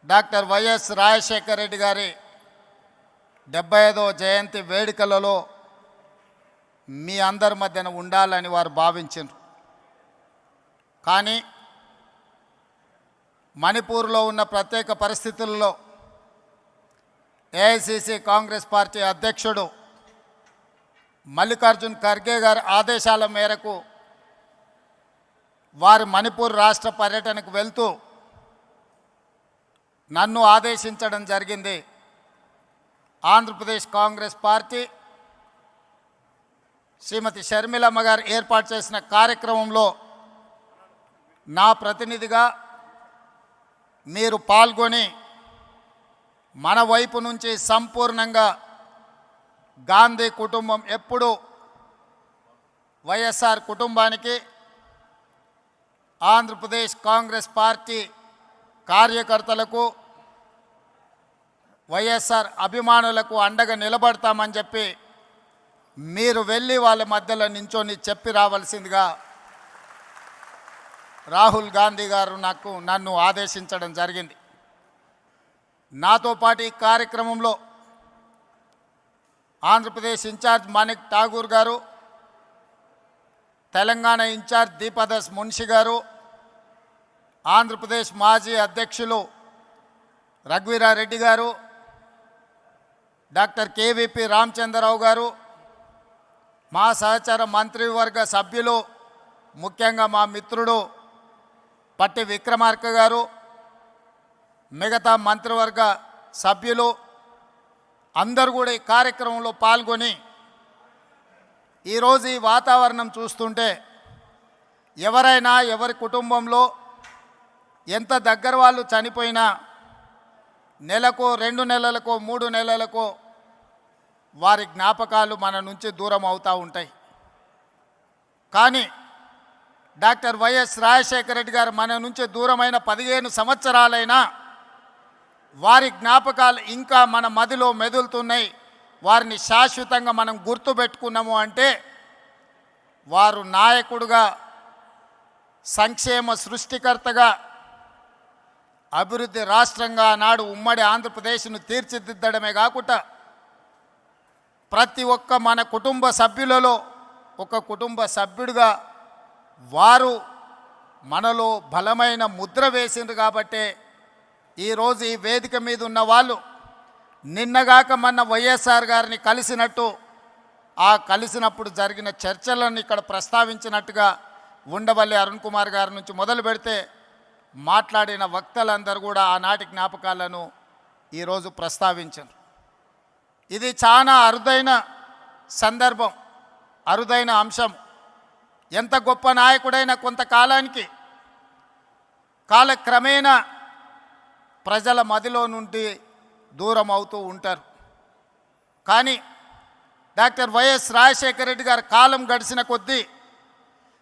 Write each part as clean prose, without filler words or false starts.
Doctor YS Rajasekhara Reddy గారి 75వ జయంతి వేడుకలలో మీ అందరి మధ్యన ఉండాలని వారు భావించారు. కానీ మణిపూర్లో ఉన్న ప్రత్యేక పరిస్థితుల్లో ఏఐసిసి కాంగ్రెస్ పార్టీ అధ్యక్షుడు మల్లికార్జున్ ఖర్గే గారి ఆదేశాల మేరకు వారు మణిపూర్ రాష్ట్ర పర్యటనకు వెళ్తూ నన్ను ఆదేశించడం జరిగింది. ఆంధ్రప్రదేశ్ కాంగ్రెస్ పార్టీ శ్రీమతి షర్మిలమ్మ గారు ఏర్పాటు చేసిన కార్యక్రమంలో నా ప్రతినిధిగా మీరు పాల్గొని మన వైపు నుంచి సంపూర్ణంగా గాంధీ కుటుంబం ఎప్పుడూ వైఎస్ఆర్ కుటుంబానికి, ఆంధ్రప్రదేశ్ కాంగ్రెస్ పార్టీ కార్యకర్తలకు, వైఎస్ఆర్ అభిమానులకు అండగా నిలబడతామని చెప్పి మీరు వెళ్ళి వాళ్ళ మధ్యలో నించొని చెప్పి రావాల్సిందిగా రాహుల్ గాంధీ గారు నన్ను ఆదేశించడం జరిగింది. నాతో పాటు ఈ కార్యక్రమంలో ఆంధ్రప్రదేశ్ ఇన్ఛార్జ్ మాణిక్ ఠాగూర్ గారు, తెలంగాణ ఇన్ఛార్జ్ దీపదాస్ మున్షి గారు, ఆంధ్రప్రదేశ్ మాజీ అధ్యక్షులు రఘువీరారెడ్డి గారు, డాక్టర్ కేవీపీ రామచంద్రరావు గారు, మా సహచర మంత్రివర్గ సభ్యులు, ముఖ్యంగా మా మిత్రుడు పట్టి విక్రమార్క గారు, మిగతా మంత్రివర్గ సభ్యులు అందరూ కూడా ఈ కార్యక్రమంలో పాల్గొని ఈరోజు ఈ వాతావరణం చూస్తుంటే ఎవరైనా ఎవరి కుటుంబంలో ఎంత దగ్గర వాళ్ళు చనిపోయినా నెలకో 2 నెలలకో 3 నెలలకో వారి జ్ఞాపకాలు మన నుంచి దూరం అవుతూ ఉంటాయి. కానీ డాక్టర్ వైఎస్ రాజశేఖర రెడ్డి గారు మన నుంచి దూరమైన 15 సంవత్సరాలైనా వారి జ్ఞాపకాలు ఇంకా మన మదిలో మెదులుతున్నాయి. వారిని శాశ్వతంగా మనం గుర్తుపెట్టుకున్నాము అంటే వారు నాయకుడుగా, సంక్షేమ సృష్టికర్తగా, అభివృద్ధి రాష్ట్రంగా నాడు ఉమ్మడి ఆంధ్రప్రదేశ్ను తీర్చిదిద్దడమే కాకుండా ప్రతి ఒక్క మన కుటుంబ సభ్యులలో ఒక కుటుంబ సభ్యుడిగా వారు మనలో బలమైన ముద్ర వేసిండ్రు. కాబట్టే ఈరోజు ఈ వేదిక మీద ఉన్న వాళ్ళు నిన్నగాక మొన్న వైఎస్ఆర్ గారిని కలిసినట్టు, ఆ కలిసినప్పుడు జరిగిన చర్చలను ఇక్కడ ప్రస్తావించినట్టుగా ఉండవల్లి అరుణ్ కుమార్ గారి నుంచి మొదలు పెడితే మాట్లాడిన వక్తలందరూ కూడా ఆనాటి జ్ఞాపకాలను ఈరోజు ప్రస్తావించారు. ఇది చాలా అరుదైన సందర్భం, అరుదైన అంశం. ఎంత గొప్ప నాయకుడైనా కొంతకాలానికి కాలక్రమేణా ప్రజల మదిలో నుండి దూరం అవుతూ ఉంటారు. కానీ డాక్టర్ వైఎస్ రాజశేఖర రెడ్డి గారి కాలం గడిచిన కొద్దీ,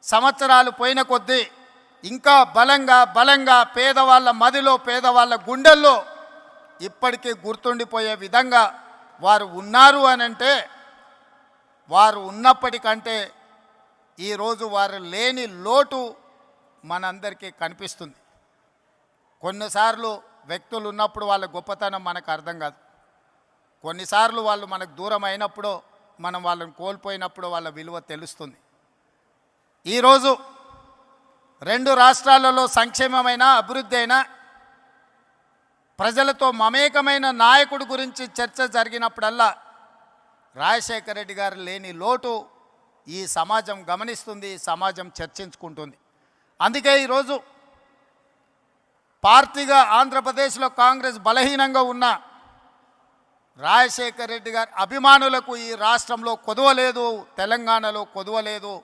సంవత్సరాలు పోయిన కొద్దీ ఇంకా బలంగా పేదవాళ్ళ మదిలో, పేదవాళ్ళ గుండెల్లో ఇప్పటికీ గుర్తుండిపోయే విధంగా వారు ఉన్నారు అని అంటే, వారు ఉన్నప్పటికంటే ఈరోజు వారు లేని లోటు మనందరికీ కనిపిస్తుంది. కొన్నిసార్లు వ్యక్తులు ఉన్నప్పుడు వాళ్ళ గొప్పతనం మనకు అర్థం కాదు. కొన్నిసార్లు వాళ్ళు మనకు దూరం అయినప్పుడు, మనం వాళ్ళని కోల్పోయినప్పుడు వాళ్ళ విలువ తెలుస్తుంది. ఈరోజు 2 రాష్ట్రాలలో సంక్షేమమైన, అభివృద్ధి అయినా, ప్రజలతో మమేకమైన నాయకుడి గురించి చర్చ జరిగినప్పుడల్లా రాజశేఖర రెడ్డి గారు లేని లోటు ఈ సమాజం గమనిస్తుంది, ఈ సమాజం చర్చించుకుంటుంది. అందుకే ఈరోజు పార్టీగా ఆంధ్రప్రదేశ్లో కాంగ్రెస్ బలహీనంగా ఉన్న రాజశేఖర రెడ్డి గారి అభిమానులకు ఈ రాష్ట్రంలో కొదవలేదు, తెలంగాణలో కొదవలేదు.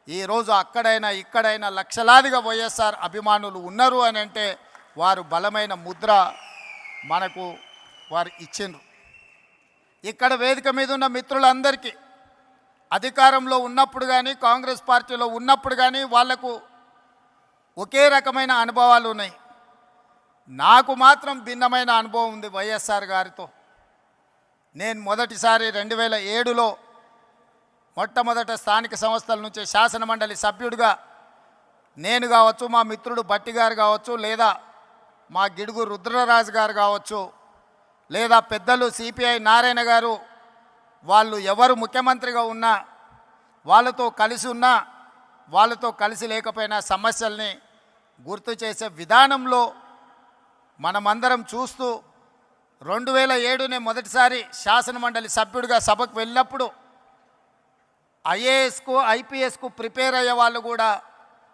ఈరోజు అక్కడైనా ఇక్కడైనా లక్షలాదిగా వైఎస్ఆర్ అభిమానులు ఉన్నారు అని అంటే వారు బలమైన ముద్ర మనకు వారు ఇచ్చిండ్రు. ఇక్కడ వేదిక మీద ఉన్న మిత్రులందరికీ అధికారంలో ఉన్నప్పుడు కానీ, కాంగ్రెస్ పార్టీలో ఉన్నప్పుడు కానీ వాళ్లకు ఒకే రకమైన అనుభవాలు ఉన్నాయి. నాకు మాత్రం భిన్నమైన అనుభవం ఉంది వైఎస్ఆర్ గారితో. నేను మొదటిసారి 2007లో మొట్టమొదట స్థానిక సంస్థల నుంచి శాసనమండలి సభ్యుడిగా నేను కావచ్చు, మా మిత్రుడు బట్టి గారు కావచ్చు, లేదా మా గిడుగు రుద్రరాజు గారు కావచ్చు, లేదా పెద్దలు సిపిఐ నారాయణ గారు, వాళ్ళు ఎవరు ముఖ్యమంత్రిగా ఉన్నా వాళ్ళతో కలిసి ఉన్నా వాళ్ళతో కలిసి లేకపోయినా సమస్యల్ని గుర్తు చేసే విధానంలో మనమందరం చూస్తూ 2007 మొదటిసారి శాసనమండలి సభ్యుడిగా సభకు వెళ్ళినప్పుడు ఐఏఎస్కు ఐపీఎస్కు ప్రిపేర్ అయ్యే వాళ్ళు కూడా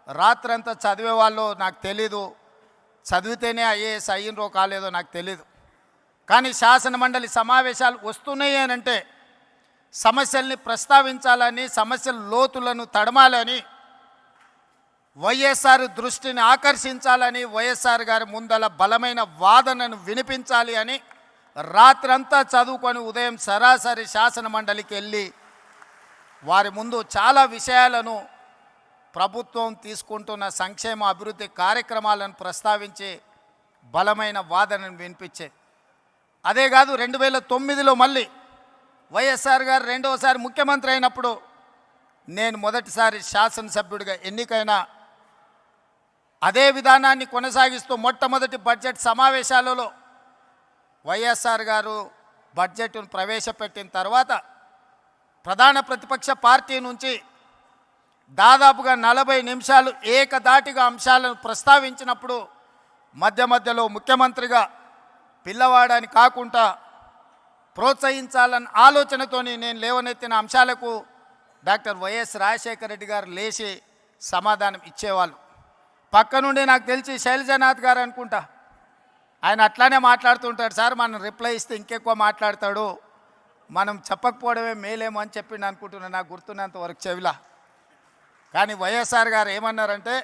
రాత్రంతా చదివే వాళ్ళు నాకు తెలీదు, చదివితేనే ఐఏఎస్ అయ్యిండ్రో కాలేదో నాకు తెలీదు. కానీ శాసనమండలి సమావేశాలు వస్తున్నాయి అని అంటే సమస్యల్ని ప్రస్తావించాలని, సమస్యల లోతులను తడమాలని, వైఎస్ఆర్ దృష్టిని ఆకర్షించాలని, వైఎస్ఆర్ గారి ముందల బలమైన వాదనను వినిపించాలి అని రాత్రంతా చదువుకొని ఉదయం సరాసరి శాసనమండలికి వెళ్ళి వారి ముందు చాలా విషయాలను, ప్రభుత్వం తీసుకుంటున్న సంక్షేమ అభివృద్ధి కార్యక్రమాలను ప్రస్తావించి బలమైన వాదనను వినిపించేది. అదే కాదు 2009లో మళ్ళీ వైఎస్ఆర్ గారు రెండవసారి ముఖ్యమంత్రి అయినప్పుడు నేను మొదటిసారి శాసనసభ్యుడిగా ఎన్నికైనా అదే విధానాన్ని కొనసాగిస్తూ మొట్టమొదటి బడ్జెట్ సమావేశాలలో వైఎస్ఆర్ గారు బడ్జెట్ను ప్రవేశపెట్టిన తర్వాత ప్రధాన ప్రతిపక్ష పార్టీ నుంచి దాదాపుగా 40 నిమిషాలు ఏకధాటిగా అంశాలను ప్రస్తావించినప్పుడు మధ్య మధ్యలో ముఖ్యమంత్రిగా పిల్లవాడని కాకుండా ప్రోత్సహించాలన్న ఆలోచనతోని నేను లేవనెత్తిన అంశాలకు డాక్టర్ వైఎస్ రాజశేఖర రెడ్డి గారు లేచి సమాధానం ఇచ్చేవాళ్ళు. పక్క నుండి నాకు తెలిసి శైలజనాథ్ గారు అనుకుంటా, ఆయన అట్లానే మాట్లాడుతుంటాడు, సార్ మనం రిప్లై ఇస్తే ఇంకెక్కువ మాట్లాడతాడు, మనం చెప్పకపోవడమే మేలేమో అని చెప్పిండు అనుకుంటున్నాను నాకు గుర్తున్నంత వరకు చెవిలా. కానీ వైఎస్ఆర్ గారు ఏమన్నారంటే,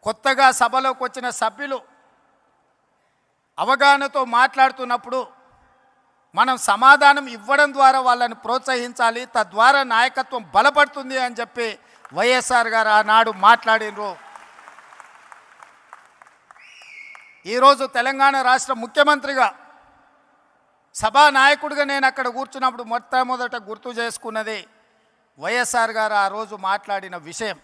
కొత్తగా సభలోకి వచ్చిన సభ్యులు అవగాహనతో మాట్లాడుతున్నప్పుడు మనం సమాధానం ఇవ్వడం ద్వారా వాళ్ళని ప్రోత్సహించాలి, తద్వారా నాయకత్వం బలపడుతుంది అని చెప్పి వైఎస్ఆర్ గారు ఆనాడు మాట్లాడినరు. ఈరోజు తెలంగాణ రాష్ట్ర ముఖ్యమంత్రిగా సభానాయకుడిగా నేను అక్కడ కూర్చున్నప్పుడు మొట్టమొదట గుర్తు చేసుకున్నది వైఎస్ఆర్ గారు ఆ రోజు మాట్లాడిన విషయం.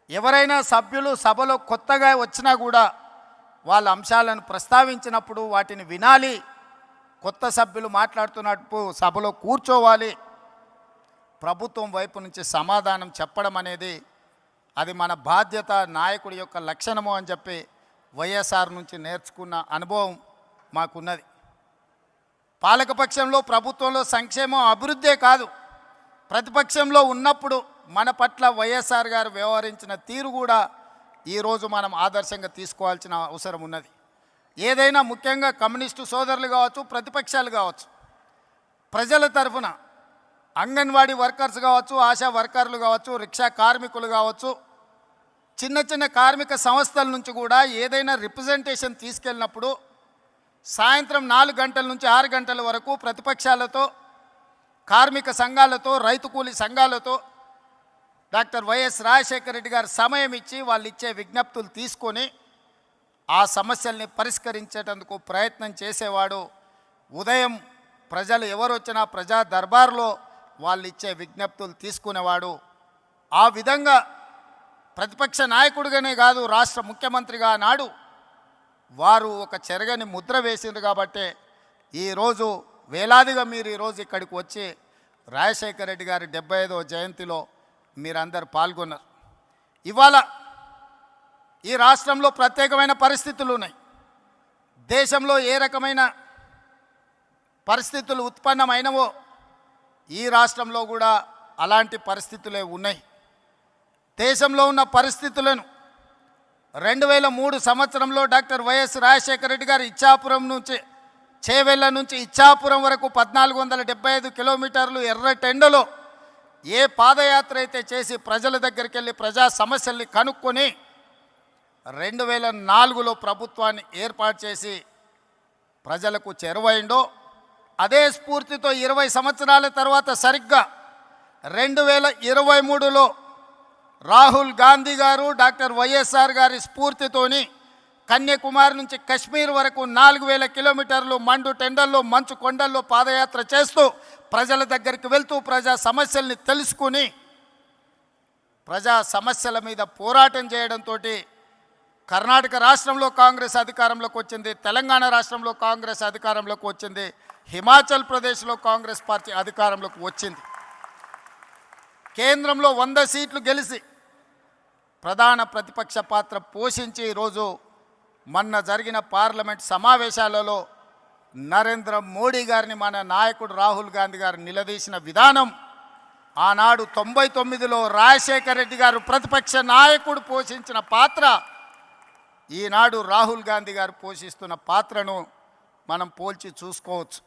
ఎవరైనా సభ్యులు సభలో కొత్తగా వచ్చినా కూడా వాళ్ళ అంశాలను ప్రస్తావించినప్పుడు వాటిని వినాలి, కొత్త సభ్యులు మాట్లాడుతున్నట్టు సభలో కూర్చోవాలి, ప్రభుత్వం వైపు నుంచి సమాధానం చెప్పడం అనేది అది మన బాధ్యత, నాయకుడి యొక్క లక్షణము అని చెప్పి వైఎస్ఆర్ నుంచి నేర్చుకున్న అనుభవం మాకున్నది. పాలకపక్షంలో ప్రభుత్వంలో సంక్షేమం అభివృద్ధే కాదు, ప్రతిపక్షంలో ఉన్నప్పుడు మన పట్ల వైఎస్ఆర్ గారు వ్యవహరించిన తీరు కూడా ఈరోజు మనం ఆదర్శంగా తీసుకోవాల్సిన అవసరం ఉన్నది. ఏదైనా ముఖ్యంగా కమ్యూనిస్టు సోదరులు కావచ్చు, ప్రతిపక్షాలు కావచ్చు, ప్రజల తరఫున అంగన్వాడీ వర్కర్స్ కావచ్చు, ఆశా వర్కర్లు కావచ్చు, రిక్షా కార్మికులు కావచ్చు, చిన్న చిన్న కార్మిక సంస్థల నుంచి కూడా ఏదైనా రిప్రజెంటేషన్ తీసుకెళ్ళినప్పుడు సాయంత్రం 4 గంటల నుంచి 6 గంటల వరకు ప్రతిపక్షాలతో, కార్మిక సంఘాలతో, రైతు కూలీ సంఘాలతో డాక్టర్ వైఎస్ రాజశేఖర రెడ్డి గారు సమయం ఇచ్చి వాళ్ళు ఇచ్చే విజ్ఞప్తులు తీసుకొని ఆ సమస్యల్ని పరిష్కరించేటందుకు ప్రయత్నం చేసేవాడు. ఉదయం ప్రజలు ఎవరు వచ్చినా ప్రజా దర్బార్లో వాళ్ళు ఇచ్చే విజ్ఞప్తులు తీసుకునేవాడు. ఆ విధంగా ప్రతిపక్ష నాయకుడిగానే కాదు, రాష్ట్ర ముఖ్యమంత్రిగా నాడు వారు ఒక చెరగని ముద్ర వేసింది. కాబట్టే ఈరోజు వేలాదిగా మీరు ఈరోజు ఇక్కడికి వచ్చి రాజశేఖర రెడ్డి గారి 75వ జయంతిలో మీరందరూ పాల్గొన్నారు. ఇవాళ ఈ రాష్ట్రంలో ప్రత్యేకమైన పరిస్థితులు ఉన్నాయి. దేశంలో ఏ రకమైన పరిస్థితులు ఉత్పన్నమైనవో ఈ రాష్ట్రంలో కూడా అలాంటి పరిస్థితులే ఉన్నాయి. దేశంలో ఉన్న పరిస్థితులను 2003 సంవత్సరంలో డాక్టర్ వైఎస్ రాజశేఖర రెడ్డి గారు ఇచ్చాపురం నుంచి, చేవెళ్ళ నుంచి ఇచ్చాపురం వరకు 1475 కిలోమీటర్లు ఎర్రటెండలో ఏ పాదయాత్ర అయితే చేసి ప్రజల దగ్గరికి వెళ్ళి ప్రజా సమస్యల్ని కనుక్కొని 2004లో ప్రభుత్వాన్ని ఏర్పాటు చేసి ప్రజలకు చేరువైండో, అదే స్ఫూర్తితో 20 సంవత్సరాల తర్వాత సరిగ్గా 2023లో రాహుల్ గాంధీ గారు డాక్టర్ వైఎస్ఆర్ గారి స్ఫూర్తితోని కన్యాకుమారి నుంచి కశ్మీర్ వరకు 4000 కిలోమీటర్లు మండు టెండల్లో, మంచు కొండల్లో పాదయాత్ర చేస్తూ ప్రజల దగ్గరికి వెళ్తూ ప్రజా సమస్యల్ని తెలుసుకుని ప్రజా సమస్యల మీద పోరాటం చేయడంతో కర్ణాటక రాష్ట్రంలో కాంగ్రెస్ అధికారంలోకి వచ్చింది, తెలంగాణ రాష్ట్రంలో కాంగ్రెస్ అధికారంలోకి వచ్చింది, హిమాచల్ ప్రదేశ్లో కాంగ్రెస్ పార్టీ అధికారంలోకి వచ్చింది. కేంద్రంలో 100 సీట్లు గెలిచి ప్రధాన ప్రతిపక్ష పాత్ర పోషించి ఈరోజు మొన్న జరిగిన పార్లమెంట్ సమావేశాలలో నరేంద్ర మోడీ గారిని మన నాయకుడు రాహుల్ గాంధీ గారు నిలదీసిన విధానం, ఆనాడు 99లో రాజశేఖర రెడ్డి గారు ప్రతిపక్ష నాయకుడు పోషించిన పాత్ర, ఈనాడు రాహుల్ గాంధీ గారు పోషిస్తున్న పాత్రను మనం పోల్చి చూసుకోవచ్చు.